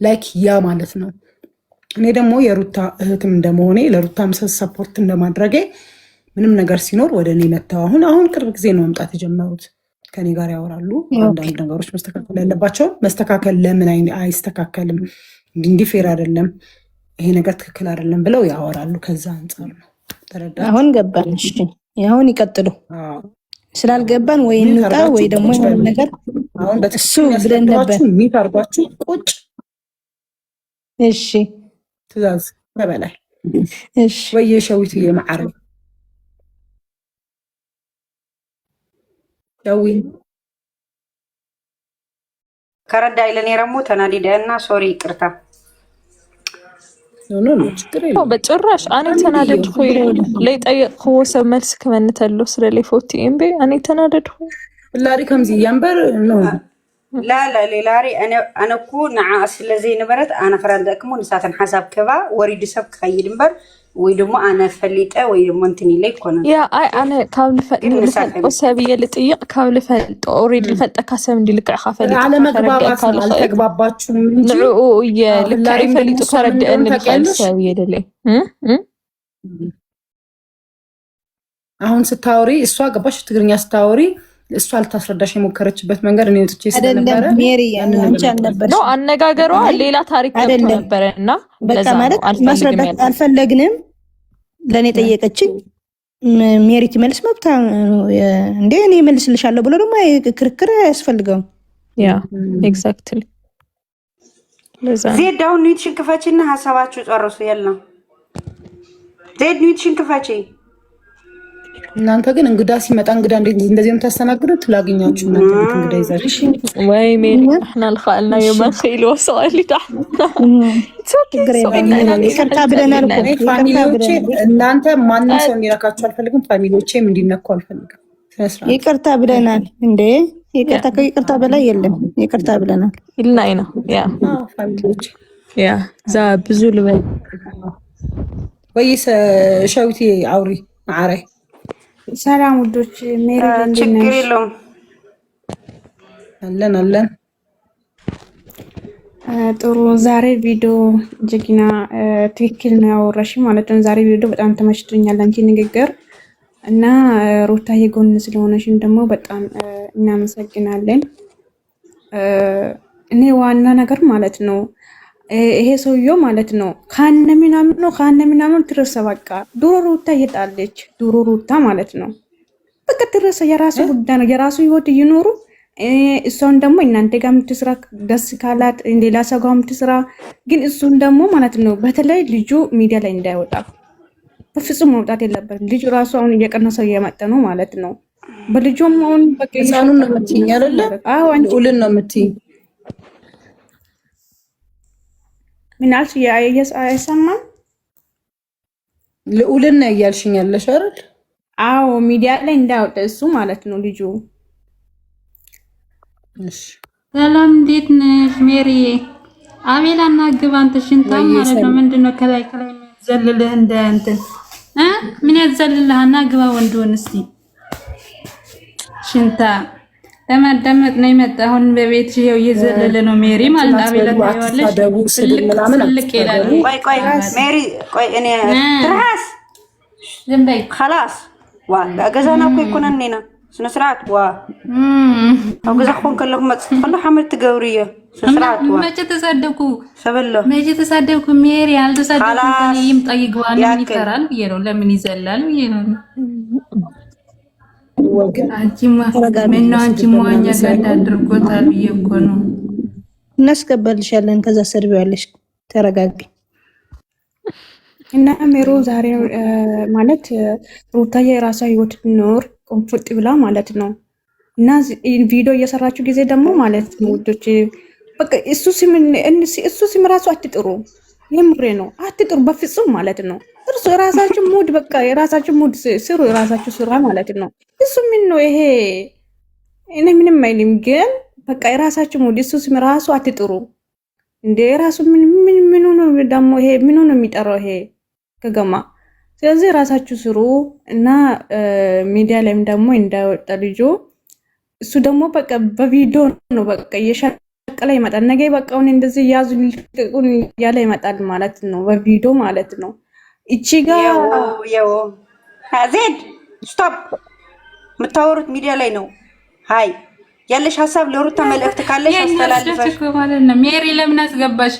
ላይክ ያ ማለት ነው። እኔ ደግሞ የሩታ እህትም እንደመሆኔ ለሩታ ምሰስ ሰፖርት እንደማድረጌ ምንም ነገር ሲኖር ወደ እኔ መጥተው አሁን ቅርብ ጊዜ ነው መምጣት የጀመሩት። ከኔ ጋር ያወራሉ። አንዳንድ ነገሮች መስተካከል ያለባቸው መስተካከል ለምን አይስተካከልም፣ እንዲህ ፌር አይደለም፣ ይሄ ነገር ትክክል አይደለም ብለው ያወራሉ። ከዛ አንጻር ነው ተረዳ። አሁን ገባን። እሺ አሁን ይቀጥሉ። ስላልገባን ወይ እንውጣ ወይ ደግሞ የሆነ ነገር አሁን በተሱ ብለን ነበር ሚት አርጓችሁ ቁጭ። እሺ ትእዛዝ በበላይ እሺ ወይ ሸዊት የማዓረብ ሸዊ ከረዳ ይለን የረሙ ተናዲደና ሶሪ ይቅርታ ኖ ችግር የለም በጭራሽ። አኔ ተናደድኩ ለይጠየቅክዎ ሰብ መልስ ክመንተሎ ስለለይ ፎቲ እምቤ አኔ ተናደድኩ ላሪ ከምዚ ያንበር ነው لا ليلاري أنا كون عاس لزي نبرت أنا فرندكم ونساتن حساب كذا وريد سب خير نبر ويدمو أنا فليت ويدمو أنتني ليك كنا يا أنا كابل فلت أسابية اللي تيق كابل فلت أريد الفلت أكاسم دي لك عخافة على مقبابات على تقبابات شو نعو يا لك فلت أكرد أن الأسابية اللي አሁን ስታወሪ እሷ ገባሽ ትግርኛ ስታወሪ እሷ ልታስረዳሽ የሞከረችበት መንገድ እኔ ወጥቼ ስለነበረ ሜሪ አንቺ አልነበርሽ ነው አነጋገሯ ሌላ ታሪክ ነበረና በቃ ማለት ማስረዳት አልፈለግንም። ለኔ ጠየቀችኝ ሜሪ ትመልስ መብታ እንዴ እኔ መልስልሻለሁ ብሎ ደግሞ ክርክር አያስፈልገውም። ያ ኤግዛክትሊ ዜድ አሁን ኒውትሽን ክፈቺና ሐሳባችሁ ጨርሱ። ያልና ዜድ ኒውትሽን ክፈቺ። እናንተ ግን እንግዳ ሲመጣ እንግዳ እንደዚህ የምታስተናግዱት ላገኛችሁ እናንተ ግን እንግዳ ይዛችሁ ወይ ሜሪ احنا الخالنا يوم الخيل وصالي تحت ይቅርታ ብለናል እኮ ፋሚሊዎቼ እናንተ ማንንም ሰው እንዲነካችሁ አልፈልግም። ፋሚሊዎቼም እንዲነኩ አልፈልግም። ይቅርታ ብለናል እንዴ ይቅርታ በላይ የለም። ይቅርታ ብለናል ይልናይ ነው ያ ፋሚሊዎቼ ያ ዛ ብዙ ልበል ወይስ ሻዊቲ አውሪ ማዓራይ ሰላም ውዶች ሜሪ ችግር የለውም አለን ጥሩ ዛሬ ቪዲዮ ጀግና ትክክል ነው ያወራሽ ማለት ነው። ዛሬ ቪዲዮ በጣም ተመችቶኛል አንቺ ንግግር እና ሩታዬ ጎን ስለሆነሽም ደግሞ በጣም እናመሰግናለን። እኔ ዋና ነገር ማለት ነው ይሄ ሰውዬው ማለት ነው ካነ ምናምን ትረሳ በቃ ዱሮ ሩታ እየጣለች ዱሮ ሩታ ማለት ነው በቃ ትረሳ። የራሱ ጉዳይ ነው፣ የራሱ ህይወት ይኖሩ። እሷን ደግሞ እናንተ ጋር የምትስራ ደስ ካላት ሌላ ሰው ጋር የምትስራ ግን እሱን ደግሞ ማለት ነው በተለይ ልጁ ሚዲያ ላይ እንዳይወጣ በፍጹም መውጣት የለበትም። ልጁ ራሱ አሁን እየቀነሰው እየመጣ ነው ማለት ነው። በልጁም አሁን በቃ ህፃኑን ነው የምትይኝ አይደለ? አዎ አንቺ ልዑልን ነው የምትይኝ። ምን አልሽ? አይሰማም። ልዑልን ነው እያልሽኝ ያለሽ አይደል? አዎ ሚዲያ ላይ እንዳይወጣ እሱ ማለት ነው ልጁ። እሺ ሰላም እንዴት ነሽ ሜሪ? አቤላና ግባ አንተ ሽንታ ማለት ነው። ምንድነው ከላይ ዘለልህ እንደ እንትን ምን ያዘልልህና ግባ ወንዱን እስቲ ሽንታ ለማዳመጥ ነው የመጣ። አሁን በቤት ይሄው እየዘለለ ነው ሜሪ ማለት አቤላ ታይዋለሽ ትልቅ ይላል። ቆይ ሜሪ ቆይ እኔ ትራስ ዝም በይ خلاص ዋ አገዛና እኮ ይኮነኔና ስነ ስርዓት ዋ አገዛ ኮን ከለኩ መጥፈለ ሐመድ ትገብሪየ ስነ ስርዓት ዋ መቼ ተሳደብኩ ሰበለ መቼ ተሳደብኩ ሜሪ አልተሳደብኩም። ታኔ ይምጣይግዋን ምን ይፈራል ብዬ ነው ለምን ይዘላል ብዬ ነው። አንቺማ ምነው አንቺማ ዋኛ ጋር አድርጎታል ብዬ እኮ ነው። እናስገባልሻለን ከዛ ሰርቢያለሽ ተረጋጊ። እና ሜሮ ዛሬ ማለት ሩታዬ የራሷ ህይወት ኖር ኮምፎርት ብላ ማለት ነው። እና ቪዲዮ እየሰራችሁ ጊዜ ደግሞ ማለት ነው ውዶች በቃ እሱ ስም ራሱ አትጥሩ። የምሬ ነው አትጥሩ በፍጹም ማለት ነው። እርሱ የራሳችሁ ሙድ በቃ የራሳችሁ ሙድ ስሩ፣ የራሳችሁ ስራ ማለት ነው። እሱ ምን ነው ይሄ እኔ ምንም አይልም፣ ግን በቃ የራሳችሁ ሙድ እሱ ስም ራሱ አትጥሩ እንደ ራሱ ምን ነው ደግሞ ይሄ ምን ነው የሚጠራው ይሄ ከገማ። ስለዚህ ራሳችሁ ስሩ እና ሚዲያ ላይም ደግሞ እንዳይወጣ ልጁ እሱ ደግሞ በቃ በቪዲዮ ነው በቃ እየነቀለ ይመጣል። ነገ በቃውን እንደዚህ ያዙ ልቀቁን እያለ ይመጣል ማለት ነው፣ በቪዲዮ ማለት ነው። እቺ ጋር ያው ዜድ ስቶፕ የምታወሩት ሚዲያ ላይ ነው። ሃይ ያለሽ ሀሳብ ለሩታ መልእክት ካለሽ አስተላልፈሽ ማለት ነው። ሜሪ ለምን አስገባሽ?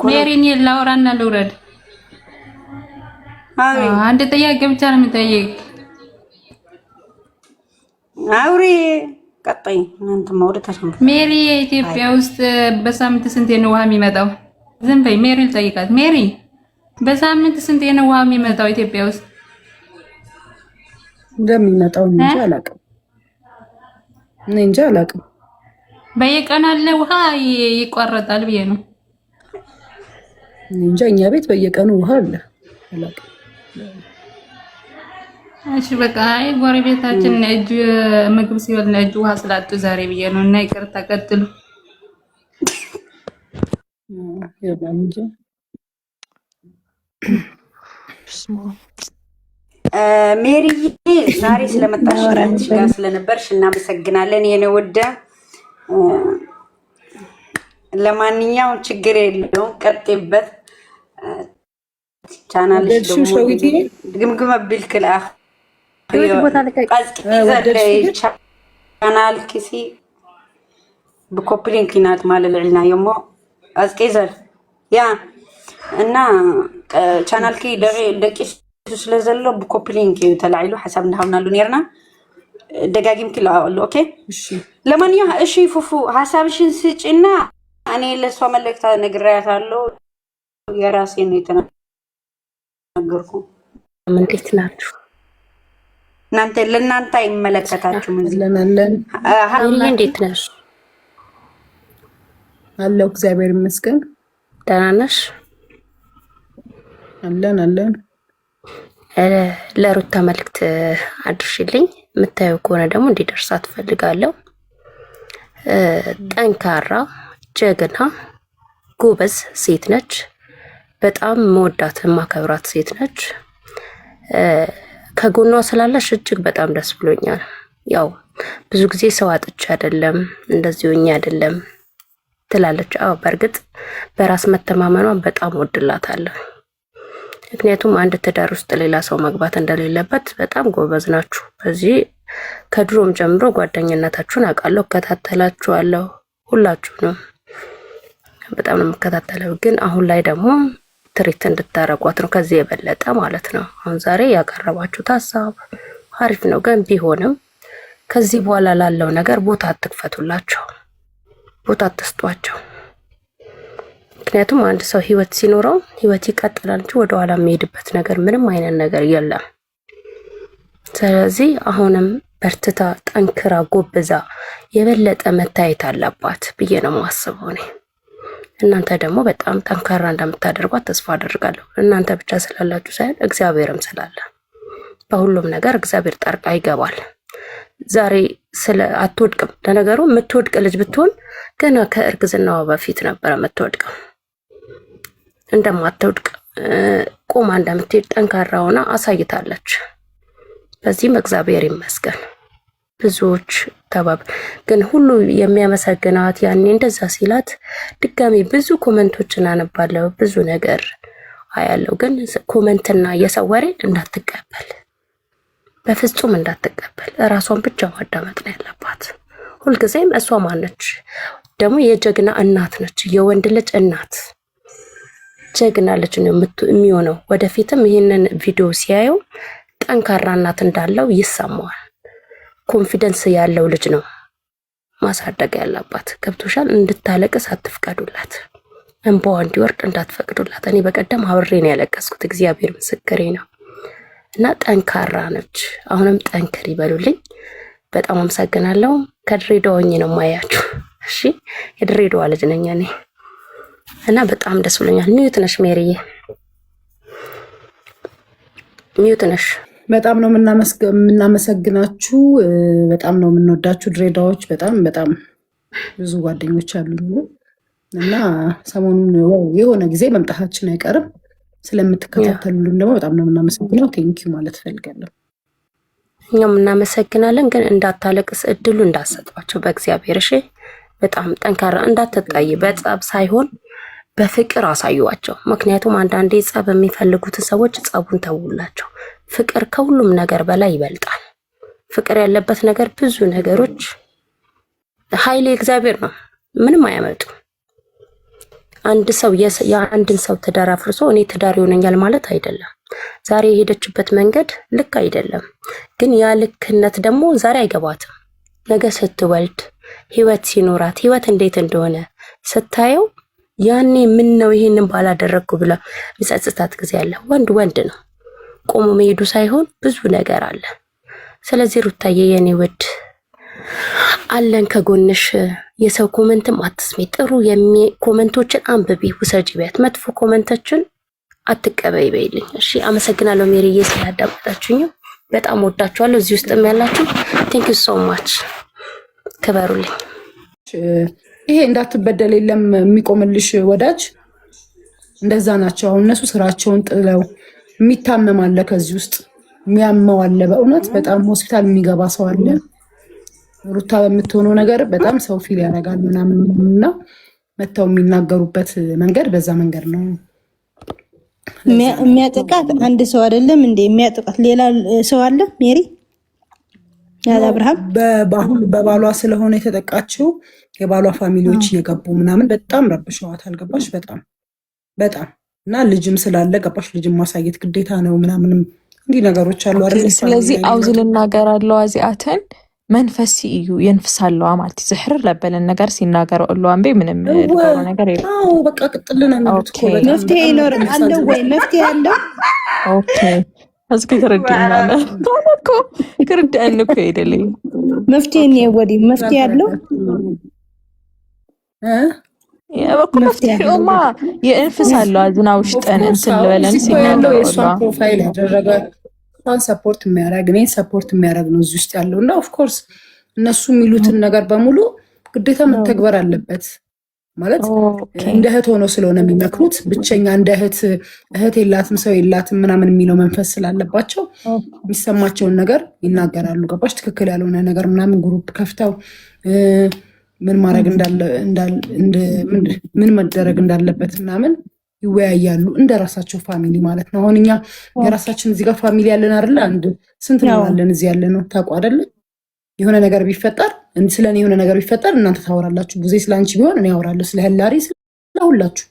ሜሪን ላውራና ልውረድ። አንድ ጥያቄ ብቻ ነው የምጠይቅ። አውሪ ቀጣይ እናንተ ማውራታችሁ። ሜሪ ኢትዮጵያ ውስጥ በሳምንት ስንት ነው ውሃ የሚመጣው? ዝም በይ ሜሪ ልጠይቃት። ሜሪ በሳምንት ስንት ነው ውሃ የሚመጣው ኢትዮጵያ ውስጥ? እንደሚመጣው እንጂ አላውቅም። እንጂ አላውቅም። በየቀኑ አለ ውሃ ይቋረጣል ብዬ ነው እንጂ እኛ ቤት በየቀኑ ውሃ አለ። አላውቅም። እሺ በቃ አይ ጎረቤታችን እጅ ምግብ ሲበልና እጅ ውሃ ስላጡ ዛሬ ብዬ ነው። እና ይቅርታ ቀጥሉ። ሜሪዬ ዛሬ ስለመጣሽ ጋር ስለነበርሽ እናመሰግናለን የኔ ወደ። ለማንኛውም ችግር የለውም ቀጥይበት። ቻናልሽ ደግሞ ግምግም ቢልክል ቻናል ኪሲ ብኮፕሊንክ ናት ማለት ልዕልና የሞ አዝቄዘር ያ እና ቻናል ኪ ደቂ ስለዘሎ ብኮፕሊንክ ተላዒሉ ሓሳብ እንዳሃብናሉ ነርና ደጋጊም ክላሉ ኦኬ። ለማንኛውም እሺ ፉፉ ሐሳብሽን ስጪና እኔ ለሷ መልእክት ነግሬያታለሁ። የራሴ ነው የተናገርኩ። እንዴት ናችሁ እናንተ? ለእናንተ አይመለከታችሁም። እንለናለን። እንዴት ነሽ? አለሁ እግዚአብሔር ይመስገን። ደህና ነሽ? አለን። ለሩታ መልእክት አድርሽልኝ። የምታየው ከሆነ ደግሞ እንዲደርሳት ፈልጋለሁ። ጠንካራ ጀግና ጎበዝ ሴት ነች። በጣም መወዳት ማከብራት ሴት ነች። ከጎኗ ስላለሽ እጅግ በጣም ደስ ብሎኛል። ያው ብዙ ጊዜ ሰው አጥቼ አይደለም እንደዚህ ሆኜ አይደለም ትላለች። አዎ በእርግጥ በራስ መተማመኗን በጣም ወድላታለሁ። ምክንያቱም አንድ ትዳር ውስጥ ሌላ ሰው መግባት እንደሌለበት በጣም ጎበዝ ናችሁ። በዚህ ከድሮም ጀምሮ ጓደኝነታችሁን አውቃለሁ፣ እከታተላችኋለሁ። ሁላችሁንም በጣም ነው የምከታተለው። ግን አሁን ላይ ደግሞ ትሪት እንድታረጓት ነው ከዚህ የበለጠ ማለት ነው። አሁን ዛሬ ያቀረባችሁት ሀሳብ አሪፍ ነው፣ ግን ቢሆንም ከዚህ በኋላ ላለው ነገር ቦታ አትክፈቱላቸው፣ ቦታ አትስጧቸው። ምክንያቱም አንድ ሰው ህይወት ሲኖረው ህይወት ይቀጥላል እንጂ ወደ ኋላ የሚሄድበት ነገር ምንም አይነት ነገር የለም። ስለዚህ አሁንም በርትታ ጠንክራ ጎብዛ የበለጠ መታየት አለባት ብዬ ነው የማስበው እኔ። እናንተ ደግሞ በጣም ጠንካራ እንደምታደርጓት ተስፋ አደርጋለሁ። እናንተ ብቻ ስላላችሁ ሳይሆን እግዚአብሔርም ስላለ በሁሉም ነገር እግዚአብሔር ጣልቃ ይገባል። ዛሬ ስለ አትወድቅም። ለነገሩ የምትወድቅ ልጅ ብትሆን ገና ከእርግዝናዋ በፊት ነበር የምትወድቀው። እንደማትወድቅ ቆማ እንደምትሄድ ጠንካራ ሆና አሳይታለች። በዚህም እግዚአብሔር ይመስገን። ብዙዎች ግን ሁሉ የሚያመሰግናት ያኔ እንደዛ ሲላት ድጋሚ ብዙ ኮመንቶችን አነባለሁ፣ ብዙ ነገር አያለው። ግን ኮመንትና የሰው ወሬ እንዳትቀበል፣ በፍጹም እንዳትቀበል። እራሷን ብቻ ማዳመጥ ነው ያለባት። ሁልጊዜም እሷ ማነች ደግሞ የጀግና እናት ነች፣ የወንድ ልጅ እናት ጀግና ልጅ ነው የሚሆነው። ወደፊትም ይህንን ቪዲዮ ሲያየው ጠንካራ እናት እንዳለው ይሰማዋል። ኮንፊደንስ ያለው ልጅ ነው ማሳደግ ያለባት። ገብቶሻል? እንድታለቅስ አትፍቀዱላት፣ እንባዋ እንዲወርድ እንዳትፈቅዱላት። እኔ በቀደም አብሬ ነው ያለቀስኩት፣ እግዚአብሔር ምስክሬ ነው። እና ጠንካራ ነች። አሁንም ጠንክር ይበሉልኝ። በጣም አመሰግናለሁ። ከድሬዳዋ ሆኜ ነው ማያችሁ። እሺ የድሬዳዋ ልጅ ነኝ እኔ እና በጣም ደስ ብሎኛል። ሚዩት ነሽ ሜሪዬ፣ ሚዩት ነሽ። በጣም ነው የምናመሰግናችሁ። በጣም ነው የምንወዳችሁ ድሬዳዎች። በጣም በጣም ብዙ ጓደኞች አሉኝ እና ሰሞኑን የሆነ ጊዜ መምጣታችን አይቀርም። ስለምትከታተሉልን ደግሞ በጣም ነው የምናመሰግነው። ቴንኪዩ ማለት ፈልጋለሁ። እኛም እናመሰግናለን። ግን እንዳታለቅስ እድሉ እንዳሰጧቸው በእግዚአብሔር። እሺ በጣም ጠንካራ እንዳትጣይ፣ በጸብ ሳይሆን በፍቅር አሳዩዋቸው። ምክንያቱም አንዳንዴ ጸብ የሚፈልጉትን ሰዎች ጸቡን ተውላቸው። ፍቅር ከሁሉም ነገር በላይ ይበልጣል። ፍቅር ያለበት ነገር ብዙ ነገሮች ኃይሌ እግዚአብሔር ነው፣ ምንም አያመጡ። አንድ ሰው የአንድን ሰው ትዳር አፍርሶ እኔ ትዳር ይሆነኛል ማለት አይደለም። ዛሬ የሄደችበት መንገድ ልክ አይደለም፣ ግን ያ ልክነት ደግሞ ዛሬ አይገባትም። ነገ ስትወልድ ህይወት ሲኖራት ህይወት እንዴት እንደሆነ ስታየው ያኔ ምን ነው ይሄንን ባላደረግኩ ብላ የሚጸጽታት ጊዜ አለ። ወንድ ነው፣ ቆሞ መሄዱ ሳይሆን ብዙ ነገር አለ። ስለዚህ ሩታዬ የኔ ውድ አለን ከጎንሽ። የሰው ኮመንትም አትስሚ፣ ጥሩ ኮመንቶችን አንብቢ፣ ውሰጂ ቢያት፣ መጥፎ ኮመንቶችን አትቀበይ በይልኝ። እሺ አመሰግናለሁ ሜሪዬ ስላዳመጣችሁኝ፣ በጣም ወዳችኋለሁ። እዚህ ውስጥም ያላችሁ ቴንክ ዩ ሶ ማች፣ ክበሩልኝ። ይሄ እንዳትበደል የለም የሚቆምልሽ ወዳጅ፣ እንደዛ ናቸው። አሁን እነሱ ስራቸውን ጥለው የሚታመም አለ፣ ከዚህ ውስጥ የሚያመው አለ። በእውነት በጣም ሆስፒታል የሚገባ ሰው አለ። ሩታ በምትሆነው ነገር በጣም ሰው ፊል ያደርጋል ምናምን እና መተው የሚናገሩበት መንገድ በዛ መንገድ ነው። የሚያጠቃት አንድ ሰው አይደለም እንዴ? የሚያጠቃት ሌላ ሰው አለ። ሜሪ ያለ አብርሃም በባሏ ስለሆነ የተጠቃችው የባሏ ፋሚሊዎች እየገቡ ምናምን በጣም ረብሸዋት። አልገባሽ? በጣም እና ልጅም ስላለ ገባሽ? ልጅም ማሳየት ግዴታ ነው ምናምንም እንዲህ ነገሮች አሉ አይደል? ስለዚህ አውዝ ልናገር አለው አዚአተን መንፈስ እዩ የንፍሳለዋ ማለት ዝሕር ለበለን ነገር ሲናገር አለዋን በይ ምንም ድጋው ነገር የለም። አዎ በቃ ቅጥልና ነው። መፍትሄ ይኖር አለ ወይ? መፍትሄ አለው። ኦኬ እስኪ ተረድኛለ ታውቆ ክርዳን እኮ አይደለም። መፍትሄ ነው ወዲ መፍትሄ አለው የበኩል መፍትሄውማ የእንፍሳለዋ ዝና ውሽጠን እንትን ለበለን ሲናገር የሷን ፕሮፋይል ያደረገ ሰፖርት የሚያደርግ እኔ ሰፖርት የሚያደርግ ነው እዚህ ውስጥ ያለው እና ኦፍኮርስ እነሱ የሚሉትን ነገር በሙሉ ግዴታ መተግበር አለበት። ማለት እንደ እህት ሆኖ ስለሆነ የሚመክሩት ብቸኛ እንደ እህት የላትም ሰው የላትም ምናምን የሚለው መንፈስ ስላለባቸው የሚሰማቸውን ነገር ይናገራሉ። ገባሽ? ትክክል ያልሆነ ነገር ምናምን ግሩፕ ከፍተው ምን ማድረግ ምን መደረግ እንዳለበት ምናምን ይወያያሉ እንደ ራሳቸው ፋሚሊ ማለት ነው። አሁን እኛ የራሳችን እዚህ ጋር ፋሚሊ ያለን አይደለ? አንድ ስንት ነው ያለን እዚህ ያለ ነው ታውቁ አይደለ? የሆነ ነገር ቢፈጠር ስለኔ የሆነ ነገር ቢፈጠር እናንተ ታወራላችሁ። ቡዜ ስለአንቺ ቢሆን እኔ አወራለሁ፣ ስለ ህላሪ ስለሁላችሁ